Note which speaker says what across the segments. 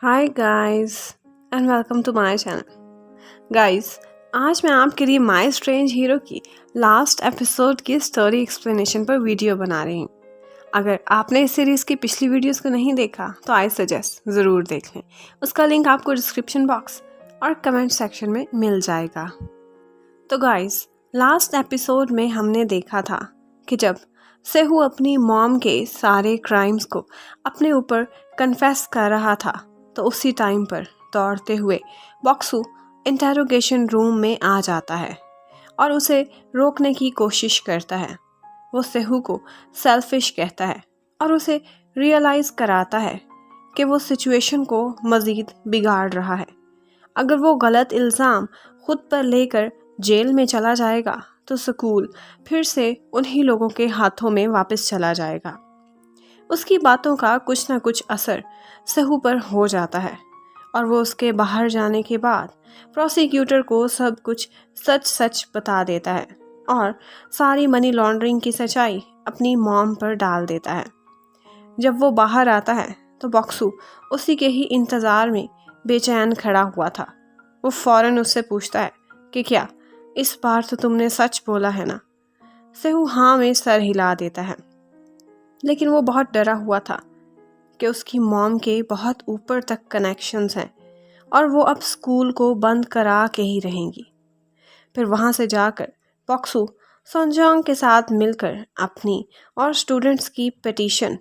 Speaker 1: Hi guys and welcome to my channel. Guys, आज मैं आपके लिए माय स्ट्रेंज हीरो की लास्ट एपिसोड की स्टोरी एक्सप्लेनेशन पर वीडियो बना रही हूँ। अगर आपने इस सीरीज़ की पिछली वीडियोस को नहीं देखा तो आई सजेस्ट ज़रूर देख लें। उसका लिंक आपको डिस्क्रिप्शन बॉक्स और कमेंट सेक्शन में मिल जाएगा। तो गाइस, लास्ट एपिसोड में हमने देखा था कि जब सेहू अपनी मॉम के सारे क्राइम्स को अपने ऊपर कन्फेस कर रहा था तो उसी टाइम पर दौड़ते हुए बॉक्सू इंटेरोगेशन रूम में आ जाता है और उसे रोकने की कोशिश करता है। वो सेहू को सेल्फिश कहता है और उसे रियलाइज़ कराता है कि वो सिचुएशन को मज़ीद बिगाड़ रहा है। अगर वो गलत इल्ज़ाम खुद पर लेकर जेल में चला जाएगा तो स्कूल फिर से उन्हीं लोगों के हाथों में वापस चला जाएगा। उसकी बातों का कुछ ना कुछ असर सेहू पर हो जाता है और वो उसके बाहर जाने के बाद प्रोसिक्यूटर को सब कुछ सच सच बता देता है और सारी मनी लॉन्ड्रिंग की सच्चाई अपनी मॉम पर डाल देता है। जब वो बाहर आता है तो बॉक्सू उसी के ही इंतज़ार में बेचैन खड़ा हुआ था। वो फौरन उससे पूछता है कि क्या इस बार तो तुमने सच बोला है ना। सेहू हाँ में सर हिला देता है, लेकिन वो बहुत डरा हुआ था कि उसकी मॉम के बहुत ऊपर तक कनेक्शंस हैं और वो अब स्कूल को बंद करा के ही रहेंगी। फिर वहाँ से जाकर बॉक्सू सोनजोंग के साथ मिलकर अपनी और स्टूडेंट्स की पिटीशन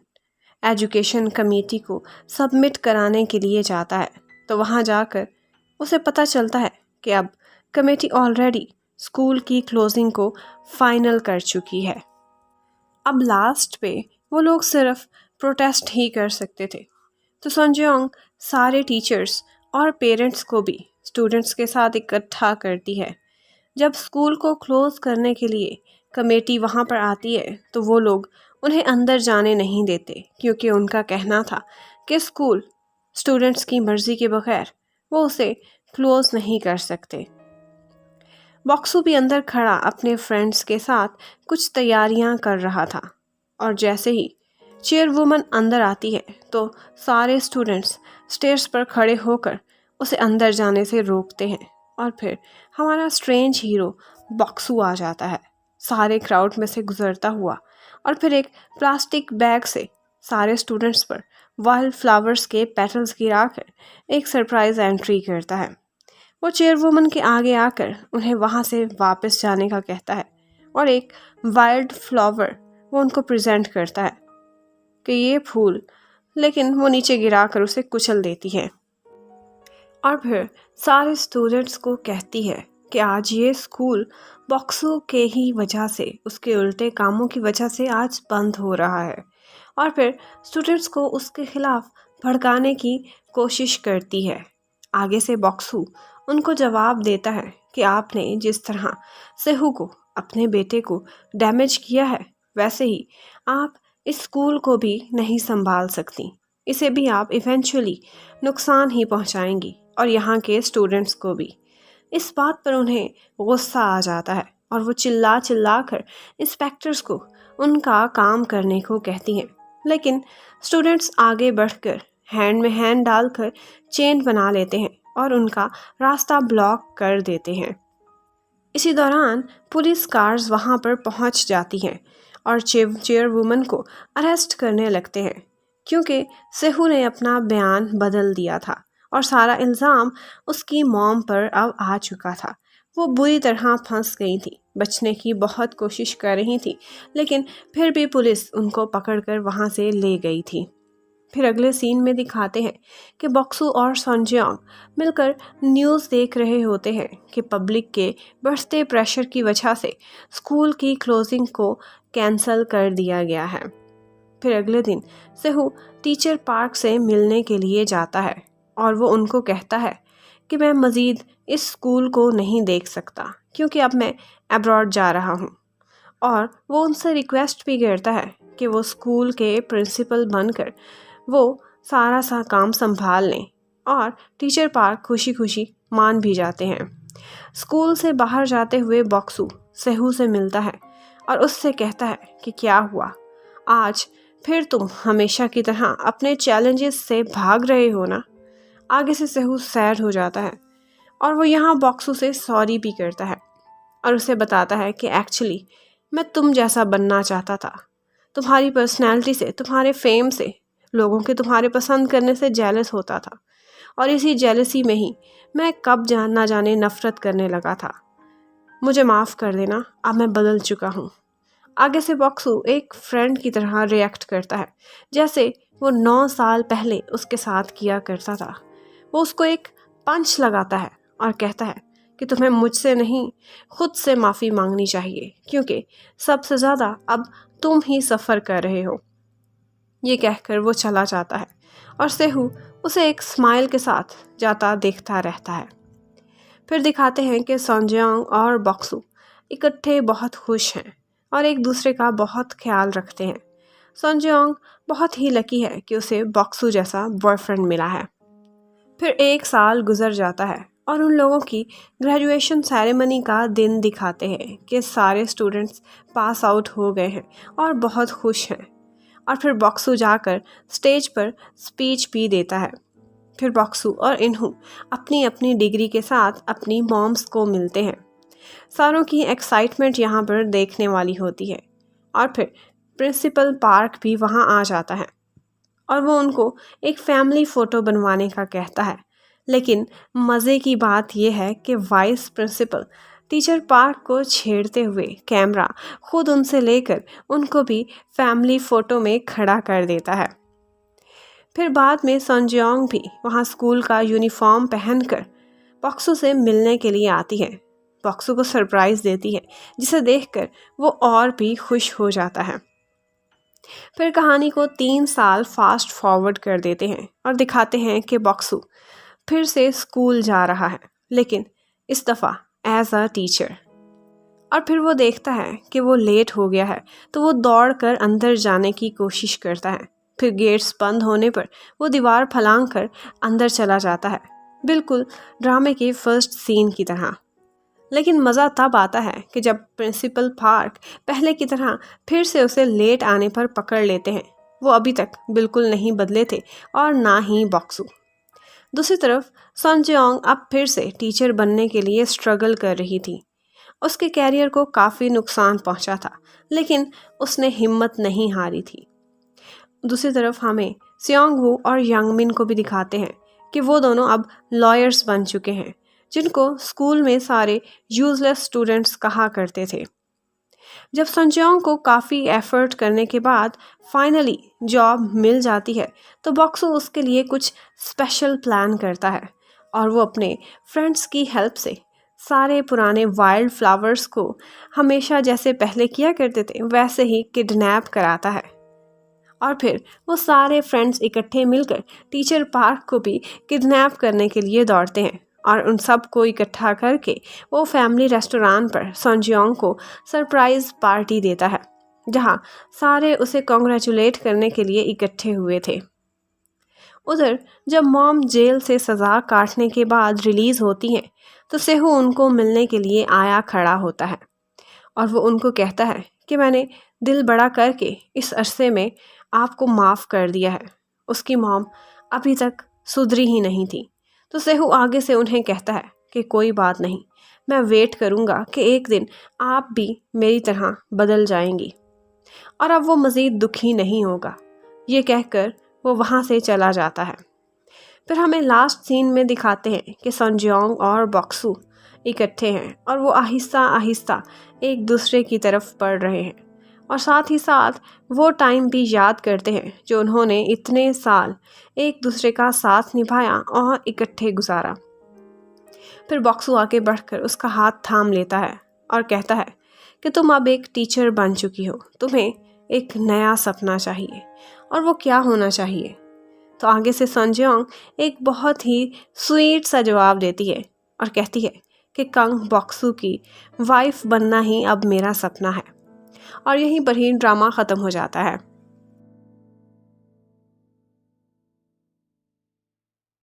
Speaker 1: एजुकेशन कमेटी को सबमिट कराने के लिए जाता है। तो वहाँ जाकर उसे पता चलता है कि अब कमेटी ऑलरेडी स्कूल की क्लोजिंग को फाइनल कर चुकी है। अब लास्ट पे वो लोग सिर्फ प्रोटेस्ट ही कर सकते थे। तो सोनजोंग सारे टीचर्स और पेरेंट्स को भी स्टूडेंट्स के साथ इकट्ठा करती है। जब स्कूल को क्लोज करने के लिए कमेटी वहाँ पर आती है तो वो लोग उन्हें अंदर जाने नहीं देते, क्योंकि उनका कहना था कि स्कूल स्टूडेंट्स की मर्ज़ी के बगैर वो उसे क्लोज नहीं कर सकते। बॉक्सू भी अंदर खड़ा अपने फ्रेंड्स के साथ कुछ तैयारियां कर रहा था और जैसे ही चेयरवुमन अंदर आती है तो सारे स्टूडेंट्स स्टेयर्स पर खड़े होकर उसे अंदर जाने से रोकते हैं और फिर हमारा स्ट्रेंज हीरो बॉक्सू आ जाता है सारे क्राउड में से गुजरता हुआ और फिर एक प्लास्टिक बैग से सारे स्टूडेंट्स पर वाइल्ड फ्लावर्स के पेटल्स गिराकर एक सरप्राइज एंट्री करता है। वो चेयरवुमन के आगे आकर उन्हें वहाँ से वापस जाने का कहता है और एक वाइल्ड फ्लावर वो उनको प्रेजेंट करता है कि ये फूल, लेकिन वो नीचे गिराकर उसे कुचल देती है और फिर सारे स्टूडेंट्स को कहती है कि आज ये स्कूल बॉक्सू के ही वजह से, उसके उल्टे कामों की वजह से आज बंद हो रहा है। और फिर स्टूडेंट्स को उसके खिलाफ भड़काने की कोशिश करती है। आगे से बॉक्सू उनको जवाब देता है कि आपने जिस तरह सेहू को, अपने बेटे को डैमेज किया है, वैसे ही आप इस स्कूल को भी नहीं संभाल सकती। इसे भी आप इवेंचुअली नुकसान ही पहुंचाएंगी और यहाँ के स्टूडेंट्स को भी। इस बात पर उन्हें गुस्सा आ जाता है और वो चिल्ला चिल्ला कर इंस्पेक्टर्स को उनका काम करने को कहती हैं, लेकिन स्टूडेंट्स आगे बढ़कर हैंड में हैंड डालकर चेन बना लेते हैं और उनका रास्ता ब्लॉक कर देते हैं। इसी दौरान पुलिस कार्स वहां पर पहुंच जाती हैं और चेयरवुमन को अरेस्ट करने लगते हैं, क्योंकि सेहू ने अपना बयान बदल दिया था और सारा इल्ज़ाम उसकी मॉम पर अब आ चुका था। वो बुरी तरह फंस गई थी, बचने की बहुत कोशिश कर रही थी, लेकिन फिर भी पुलिस उनको पकड़कर वहाँ से ले गई थी। फिर अगले सीन में दिखाते हैं कि बॉक्सू और सोनजोंग मिलकर न्यूज़ देख रहे होते हैं कि पब्लिक के बढ़ते प्रेशर की वजह से स्कूल की क्लोजिंग को कैंसिल कर दिया गया है। फिर अगले दिन सेहू टीचर पार्क से मिलने के लिए जाता है और वो उनको कहता है कि मैं मज़ीद इस स्कूल को नहीं देख सकता, क्योंकि अब मैं अब्रॉड जा रहा हूँ। और वो उनसे रिक्वेस्ट भी करता है कि वो स्कूल के प्रिंसिपल बनकर वो सारा सा काम संभाल लें और टीचर पार्क खुशी खुशी मान भी जाते हैं। स्कूल से बाहर जाते हुए बॉक्सू सेहू से मिलता है और उससे कहता है कि क्या हुआ, आज फिर तुम हमेशा की तरह अपने चैलेंजेस से भाग रहे हो ना। आगे से सेहू सैड हो जाता है और वो यहाँ बॉक्सू से सॉरी भी करता है और उसे बताता है कि एक्चुअली मैं तुम जैसा बनना चाहता था। तुम्हारी पर्सनैलिटी से, तुम्हारे फेम से, लोगों के तुम्हारे पसंद करने से जेलस होता था और इसी जेलसी में ही मैं कब ना जाने नफ़रत करने लगा था। मुझे माफ़ कर देना, अब मैं बदल चुका हूँ। आगे से बॉक्सू एक फ्रेंड की तरह रिएक्ट करता है, जैसे वो 9 साल पहले उसके साथ किया करता था। वो उसको एक पंच लगाता है और कहता है कि तुम्हें मुझसे नहीं, खुद से माफ़ी मांगनी चाहिए, क्योंकि सबसे ज़्यादा अब तुम ही सफ़र कर रहे हो। ये कहकर वो चला जाता है और सेहू उसे एक स्माइल के साथ जाता देखता रहता है। फिर दिखाते हैं कि सॉन्जयांग और बॉक्सू इकट्ठे बहुत खुश हैं और एक दूसरे का बहुत ख्याल रखते हैं। सॉन्जयांग बहुत ही लकी है कि उसे बॉक्सू जैसा बॉयफ्रेंड मिला है। फिर 1 साल गुजर जाता है और उन लोगों की ग्रेजुएशन सेरेमनी का दिन दिखाते हैं कि सारे स्टूडेंट्स पास आउट हो गए हैं और बहुत खुश हैं। और फिर बॉक्सू जाकर स्टेज पर स्पीच भी देता है। फिर बॉक्सू और इन्हू अपनी अपनी डिग्री के साथ अपनी मॉम्स को मिलते हैं। सारों की एक्साइटमेंट यहाँ पर देखने वाली होती है। और फिर प्रिंसिपल पार्क भी वहाँ आ जाता है और वो उनको एक फैमिली फ़ोटो बनवाने का कहता है। लेकिन मज़े की बात यह है कि वाइस प्रिंसिपल टीचर पार्क को छेड़ते हुए कैमरा खुद उनसे लेकर उनको भी फैमिली फ़ोटो में खड़ा कर देता है। फिर बाद में सॉन्जयांग भी वहाँ स्कूल का यूनिफॉर्म पहनकर बॉक्सू से मिलने के लिए आती है। बॉक्सू को सरप्राइज़ देती है, जिसे देखकर वो और भी खुश हो जाता है। फिर कहानी को 3 साल फास्ट फॉरवर्ड कर देते हैं और दिखाते हैं कि बॉक्सू फिर से स्कूल जा रहा है, लेकिन इस दफ़ा एज अ टीचर। और फिर वो देखता है कि वो लेट हो गया है, तो वो दौड़कर अंदर जाने की कोशिश करता है। फिर गेट्स बंद होने पर वो दीवार फलांग कर अंदर चला जाता है, बिल्कुल ड्रामे के फर्स्ट सीन की तरह। लेकिन मज़ा तब आता है कि जब प्रिंसिपल पार्क पहले की तरह फिर से उसे लेट आने पर पकड़ लेते हैं। वो अभी तक बिल्कुल नहीं बदले थे और ना ही बॉक्सू। दूसरी तरफ सॉन्जयांग अब फिर से टीचर बनने के लिए स्ट्रगल कर रही थी। उसके कैरियर को काफ़ी नुकसान पहुंचा था, लेकिन उसने हिम्मत नहीं हारी थी। दूसरी तरफ हमें सियोंग वू और यांगमिन को भी दिखाते हैं कि वो दोनों अब लॉयर्स बन चुके हैं, जिनको स्कूल में सारे यूजलेस स्टूडेंट्स कहा करते थे। जब सॉन्जयांग को काफ़ी एफर्ट करने के बाद फाइनली जॉब मिल जाती है, तो बॉक्सू उसके लिए कुछ स्पेशल प्लान करता है और वो अपने फ्रेंड्स की हेल्प से सारे पुराने वाइल्ड फ्लावर्स को हमेशा जैसे पहले किया करते थे वैसे ही किडनैप कराता है। और फिर वो सारे फ्रेंड्स इकट्ठे मिलकर टीचर पार्क को भी किडनैप करने के लिए दौड़ते हैं और उन सब को इकट्ठा करके वो फैमिली रेस्टोरेंट पर सॉन्जयांग को सरप्राइज़ पार्टी देता है, जहाँ सारे उसे कॉन्ग्रेचुलेट करने के लिए इकट्ठे हुए थे। उधर जब मॉम जेल से सज़ा काटने के बाद रिलीज़ होती हैं, तो सेहू उनको मिलने के लिए आया खड़ा होता है और वो उनको कहता है कि मैंने दिल बड़ा करके इस अरसे में आपको माफ़ कर दिया है। उसकी मॉम अभी तक सुधरी ही नहीं थी, तो सेहू आगे से उन्हें कहता है कि कोई बात नहीं, मैं वेट करूँगा कि एक दिन आप भी मेरी तरह बदल जाएंगी और अब वो मज़ीद दुखी नहीं होगा। ये कहकर वो वहाँ से चला जाता है। फिर हमें लास्ट सीन में दिखाते हैं कि सॉन्जयांग और बॉक्सू इकट्ठे हैं और वो आहिस्ता आहिस्ता एक दूसरे की तरफ बढ़ रहे हैं और साथ ही साथ वो टाइम भी याद करते हैं जो उन्होंने इतने साल एक दूसरे का साथ निभाया और इकट्ठे गुजारा। फिर बॉक्सू आगे बढ़कर उसका हाथ थाम लेता है और कहता है कि तुम अब एक टीचर बन चुकी हो, तुम्हें एक नया सपना चाहिए और वो क्या होना चाहिए। तो आगे से सॉन्जयांग एक बहुत ही स्वीट सा जवाब देती है और कहती है कि कंग बॉक्सू की वाइफ बनना ही अब मेरा सपना है। और यहीं पर ही ड्रामा ख़त्म हो जाता है।